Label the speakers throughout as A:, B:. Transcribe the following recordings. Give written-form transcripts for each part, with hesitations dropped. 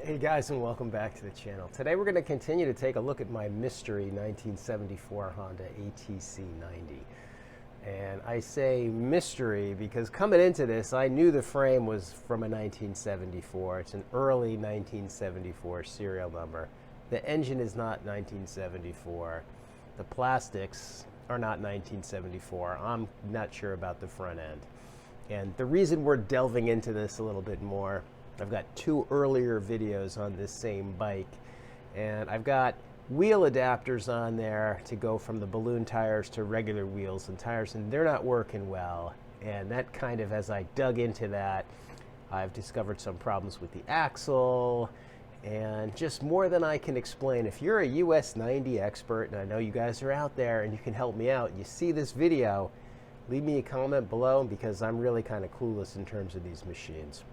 A: Hey guys, and welcome back to the channel. Today we're going to continue to take a look at my mystery 1974 Honda ATC90. And I say mystery because coming into this, I knew the frame was from a 1974. It's an early 1974 serial number. The engine is not 1974. The plastics are not 1974. I'm not sure about the front end. And the reason we're delving into this a little bit more, I've got two earlier videos on this same bike, and I've got wheel adapters on there to go from the balloon tires to regular wheels and tires, and they're not working well. And that kind of, as I dug into that, I've discovered some problems with the axle and just more than I can explain. If you're a US90 expert, and I know you guys are out there and you can help me out, you see this video, leave me a comment below because I'm really kind of clueless in terms of these machines.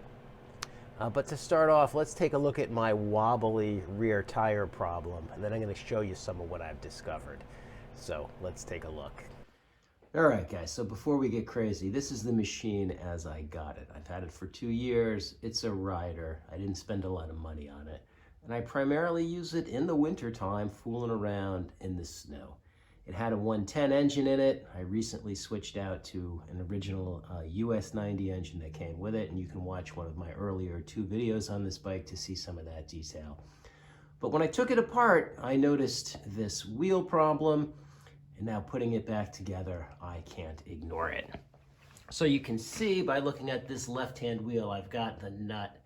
A: But to start off, let's take a look at my wobbly rear tire problem, and then I'm going to show you some of what I've discovered. So let's take a look. All right, guys, so before we get crazy, this is the machine as I got it. I've had it for 2 years. It's a rider. I didn't spend a lot of money on it. And I primarily use it in the wintertime, fooling around in the snow. It had a 110 engine in it. I recently switched out to an original US90 engine that came with it, and you can watch one of my earlier 2 videos on this bike to see some of that detail. But when I took it apart, I noticed this wheel problem, and now putting it back together, I can't ignore it. So you can see by looking at this left-hand wheel, I've got the nut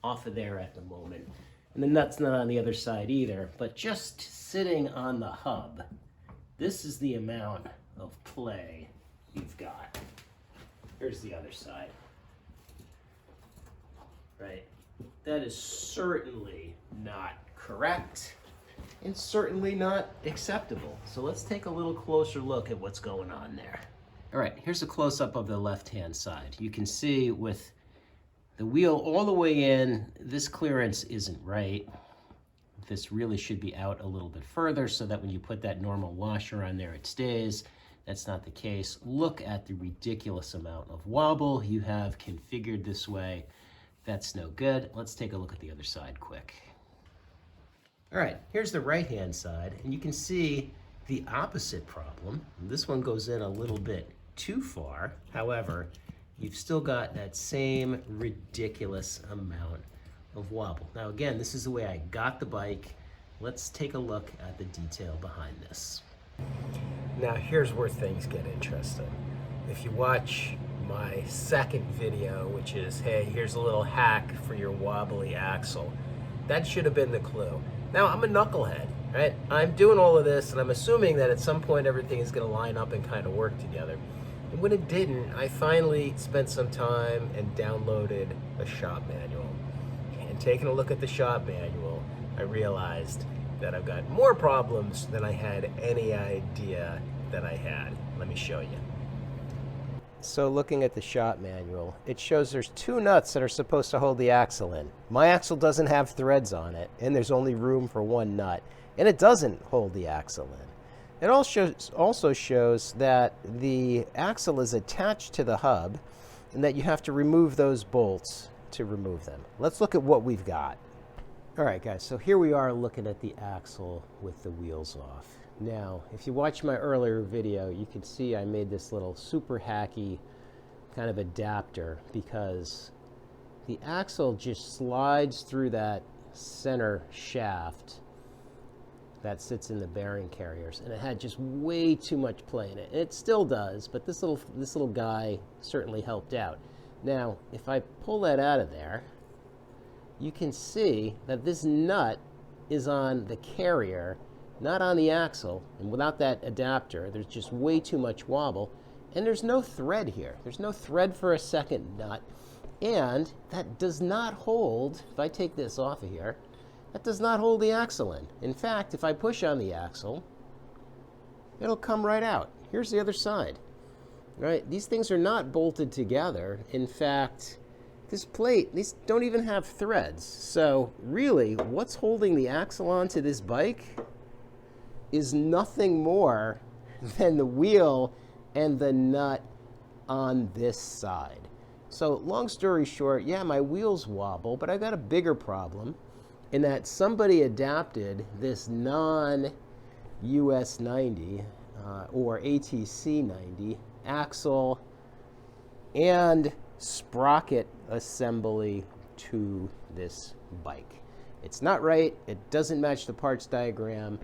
A: off of there at the moment. And the nut's not on the other side either, but just sitting on the hub, this is the amount of play you've got. Here's the other side. Right? That is certainly not correct and certainly not acceptable. So let's take a little closer look at what's going on there. All right, here's a close-up of the left-hand side. You can see with the wheel all the way in, this clearance isn't right. This really should be out a little bit further so that when you put that normal washer on there, it stays. That's not the case. Look at the ridiculous amount of wobble you have configured this way. That's no good. Let's take a look at the other side quick. All right, here's the right-hand side, and you can see the opposite problem. This one goes in a little bit too far. However, you've still got that same ridiculous amount of wobble. Now again, this is the way I got the bike. Let's take a look at the detail behind this. Now here's where things get interesting. If you watch my second video, which is, hey, here's a little hack for your wobbly axle, that should have been the clue. Now I'm a knucklehead, right? I'm doing all of this and I'm assuming that at some point everything is going to line up and kind of work together. And when it didn't, I finally spent some time and downloaded a shop manual. Taking a look at the shop manual, I realized that I've got more problems than I had any idea that I had. Let me show you. So looking at the shop manual, it shows there's 2 nuts that are supposed to hold the axle in. My axle doesn't have threads on it, and there's only room for 1 nut, and it doesn't hold the axle in. It also shows that the axle is attached to the hub and that you have to remove those bolts to remove them. Let's look at what we've got. All right, guys, so here we are looking at the axle with the wheels off. Now, if you watch my earlier video, you can see I made this little super hacky kind of adapter because the axle just slides through that center shaft that sits in the bearing carriers, and it had just way too much play in it. And it still does, but this little guy certainly helped out. Now, if I pull that out of there, you can see that this nut is on the carrier, not on the axle. And without that adapter, there's just way too much wobble. And there's no thread here. There's no thread for a second nut. And that does not hold, if I take this off of here, that does not hold the axle in. In fact, if I push on the axle, it'll come right out. Here's the other side. Right? These things are not bolted together. In fact, this plate, these don't even have threads. So really, what's holding the axle onto this bike is nothing more than the wheel and the nut on this side. So long story short, yeah, my wheels wobble, but I got a bigger problem. in that somebody adapted this non-US90 or ATC90 axle and sprocket assembly to this bike. It's not right, it doesn't match the parts diagram,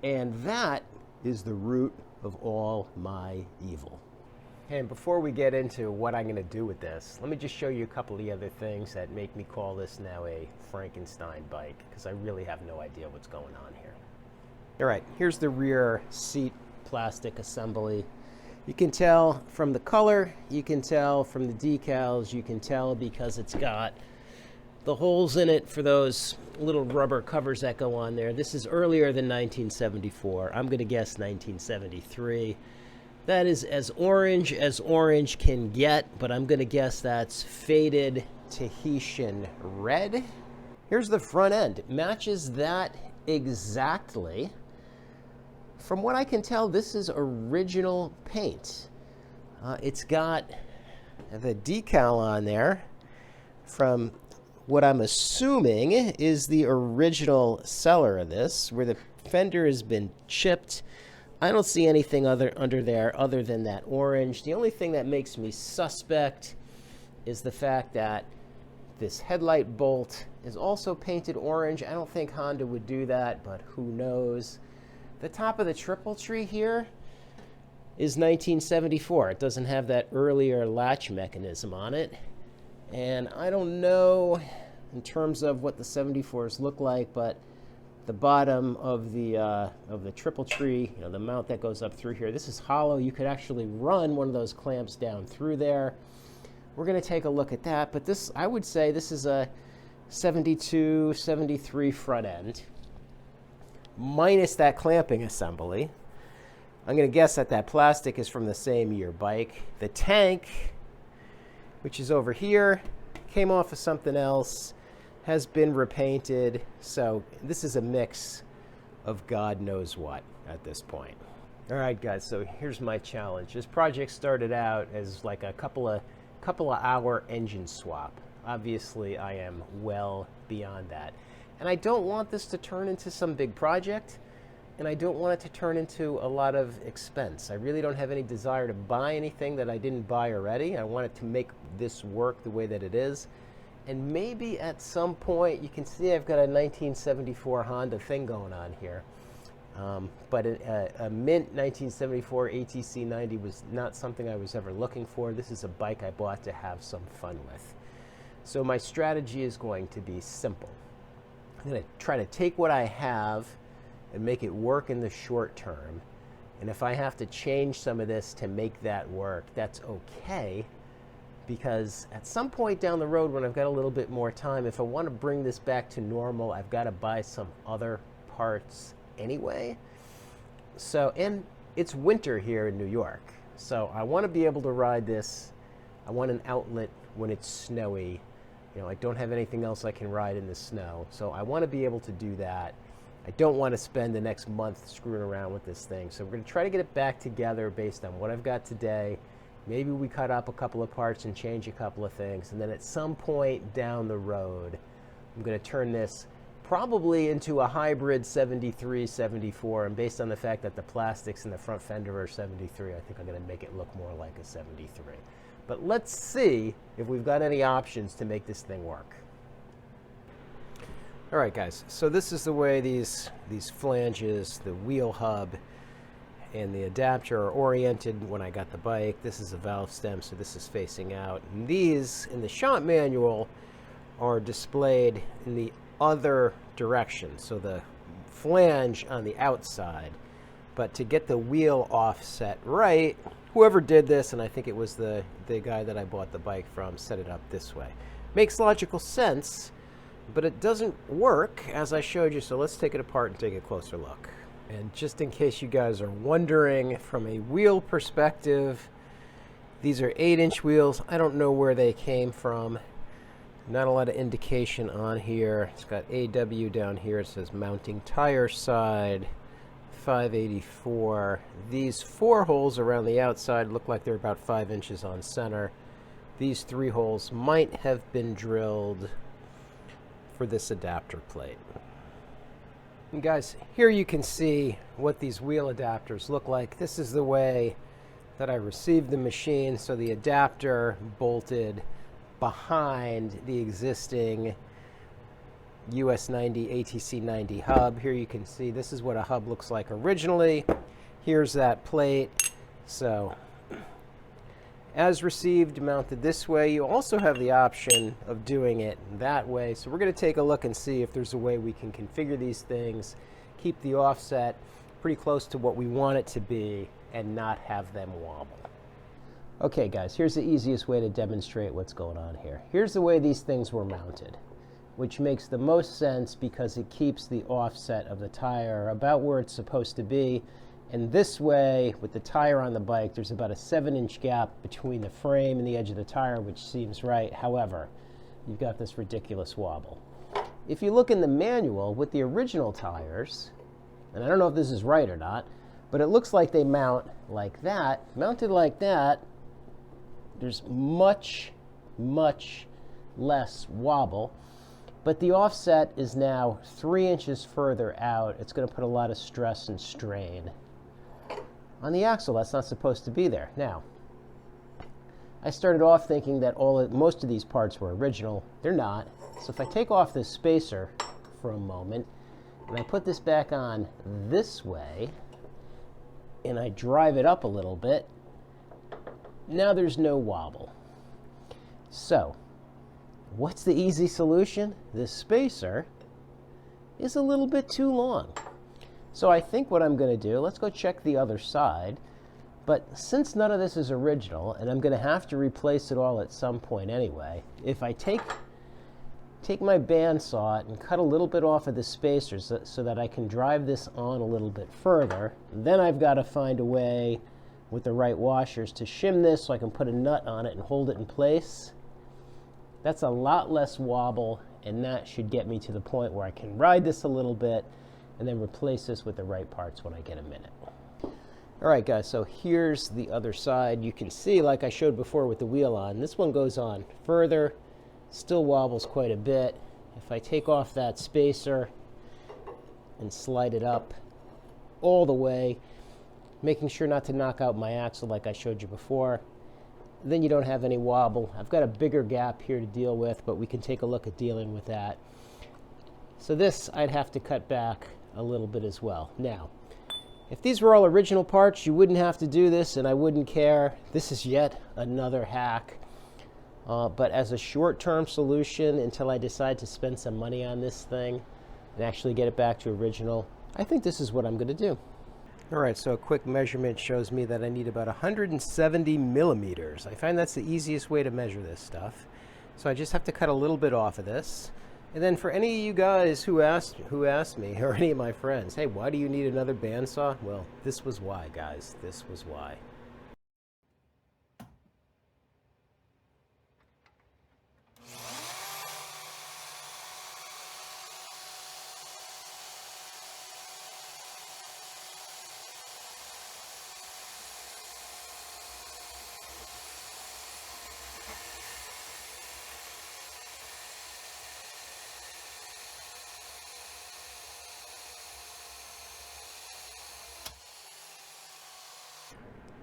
A: and that is the root of all my evil. And before we get into what I'm going to do with this, let me just show you a couple of the other things that make me call this now a Frankenstein bike, because I really have no idea what's going on here. All right, here's the rear seat plastic assembly. You can tell from the color, you can tell from the decals, you can tell because it's got the holes in it for those little rubber covers that go on there. This is earlier than 1974. I'm going to guess 1973. That is as orange can get, but I'm going to guess that's faded Tahitian red. Here's the front end. It matches that exactly. From what I can tell, this is original paint. It's got the decal on there from what I'm assuming is the original seller of this, where the fender has been chipped. I don't see anything under there other than that orange. The only thing that makes me suspect is the fact that this headlight bolt is also painted orange. I don't think Honda would do that, but who knows. The top of the triple tree here is 1974. It doesn't have that earlier latch mechanism on it. And I don't know in terms of what the 74s look like, but the bottom of the triple tree, you know, the mount that goes up through here, this is hollow. You could actually run one of those clamps down through there. We're going to take a look at that, but this, I would say this is a 72, 73 front end, minus that clamping assembly. I'm going to guess that that plastic is from the same year bike. The tank, which is over here, came off of something else, has been repainted. So this is a mix of God knows what at this point. All right, guys, so here's my challenge. This project started out as like a couple of hour engine swap. Obviously, I am well beyond that. And I don't want this to turn into some big project, and I don't want it to turn into a lot of expense. I really don't have any desire to buy anything that I didn't buy already. I want it to make this work the way that it is. And maybe at some point, you can see I've got a 1974 Honda thing going on here. But a mint 1974 ATC90 was not something I was ever looking for. This is a bike I bought to have some fun with. So my strategy is going to be simple. I'm going to try to take what I have and make it work in the short term. And if I have to change some of this to make that work, that's okay. Because at some point down the road, when I've got a little bit more time, if I want to bring this back to normal, I've got to buy some other parts anyway. So, and it's winter here in New York. So I want to be able to ride this. I want an outlet when it's snowy. You know, I don't have anything else I can ride in the snow. So I want to be able to do that. I don't want to spend the next month screwing around with this thing. So we're going to try to get it back together based on what I've got today. Maybe we cut up a couple of parts and change a couple of things. And then at some point down the road, I'm going to turn this probably into a hybrid 73, 74. And based on the fact that the plastics in the front fender are 73, I think I'm going to make it look more like a 73. But let's see if we've got any options to make this thing work. All right, guys, so this is the way these flanges, the wheel hub, and the adapter are oriented when I got the bike. This is a valve stem, so this is facing out. And these, in the shop manual, are displayed in the other direction, so the flange on the outside. But to get the wheel offset right, whoever did this, and I think it was the guy that I bought the bike from, set it up this way. Makes logical sense, but it doesn't work as I showed you, so let's take it apart and take a closer look. And just in case you guys are wondering, from a wheel perspective, these are 8-inch wheels. I don't know where they came from. Not a lot of indication on here. It's got AW down here. It says mounting tire side, 584. These 4 holes around the outside look like they're about 5 inches on center. These 3 holes might have been drilled
B: for this adapter plate. And guys, here you can see what these wheel adapters look like. This is the way that I received the machine. So the adapter bolted behind the existing US90 ATC90 hub. Here you can see this is what a hub looks like originally. Here's that plate. So as received, mounted this way. You also have the option of doing it that way. So we're going to take a look and see if there's a way we can configure these things, keep the offset pretty close to what we want it to be, and not have them wobble. Okay guys, here's the easiest way to demonstrate what's going on here. Here's the way these things were mounted, which makes the most sense because it keeps the offset of the tire about where it's supposed to be. And this way, with the tire on the bike, there's about a 7-inch gap between the frame and the edge of the tire, which seems right. However, you've got this ridiculous wobble. If you look in the manual with the original tires, and I don't know if this is right or not, but it looks like they mount like that. Mounted like that, there's much, much less wobble. But the offset is now 3 inches further out. It's going to put a lot of stress and strain on the axle. That's not supposed to be there. Now, I started off thinking that most of these parts were original. They're not. So if I take off this spacer for a moment, and I put this back on this way, and I drive it up a little bit, now there's no wobble. So, what's the easy solution? This spacer is a little bit too long. So I think what I'm going to do, let's go check the other side. But since none of this is original, and I'm going to have to replace it all at some point anyway, if I take my bandsaw and cut a little bit off of the spacers so that I can drive this on a little bit further, then I've got to find a way with the right washers to shim this so I can put a nut on it and hold it in place. That's a lot less wobble, and that should get me to the point where I can ride this a little bit and then replace this with the right parts when I get a minute. All right, guys, so here's the other side. You can see, like I showed before with the wheel on, this one goes on further, still wobbles quite a bit. If I take off that spacer and slide it up all the way, making sure not to knock out my axle like I showed you before, then you don't have any wobble. I've got a bigger gap here to deal with, but we can take a look at dealing with that. So this I'd have to cut back a little bit as well. Now, if these were all original parts, you wouldn't have to do this, and I wouldn't care. This is yet another hack. But as a short-term solution, until I decide to spend some money on this thing and actually get it back to original, I think this is what I'm going to do. All right, so a quick measurement shows me that I need about 170 millimeters. I find that's the easiest way to measure this stuff. So I just have to cut a little bit off of this. And then for any of you guys who asked me, or any of my friends, hey, why do you need another bandsaw? Well, this was why, guys. This was why.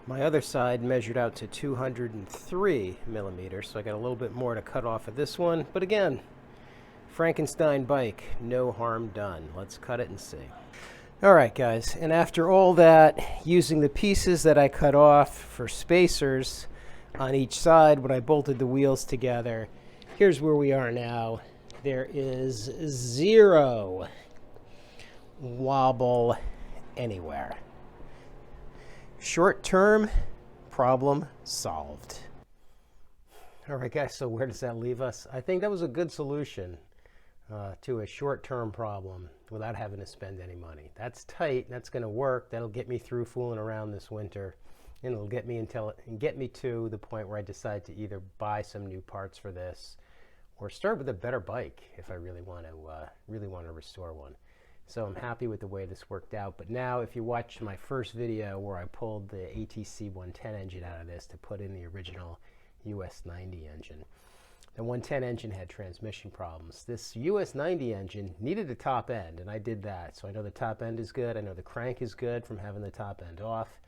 B: My other side measured out to 203 millimeters, so I got a little bit more to cut off of this one. But again, Frankenstein bike, no harm done. Let's cut it and see. All right, guys, and after all that, using the pieces that I cut off for spacers on each side when I bolted the wheels together, here's where we are now. There is zero wobble anywhere. Short-term problem solved. All right, guys, so where does that leave us? I think that was a good solution to a short-term problem without having to spend any money. That's tight. That's going to work. That'll get me through fooling around this winter, and it'll get me to the point where I decide to either buy some new parts for this or start with a better bike if I really want to restore one. So I'm happy with the way this worked out. But now if you watch my first video where I pulled the ATC110 engine out of this to put in the original US90 engine, The 110 engine had transmission problems. This US90 engine needed a top end, and I did that. So I know the top end is good. I know the crank is good from having the top end off.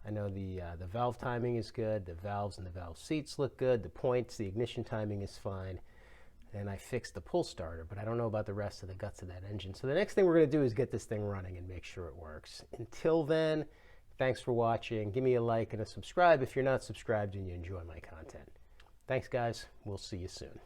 B: I know the valve timing is good. The valves and the valve seats look good. The points, the ignition timing is fine. And I fixed the pull starter, but I don't know about the rest of the guts of that engine. So the next thing we're going to do is get this thing running and make sure it works. Until then, thanks for watching. Give me a like and a subscribe if you're not subscribed and you enjoy my content. Thanks, guys. We'll see you soon.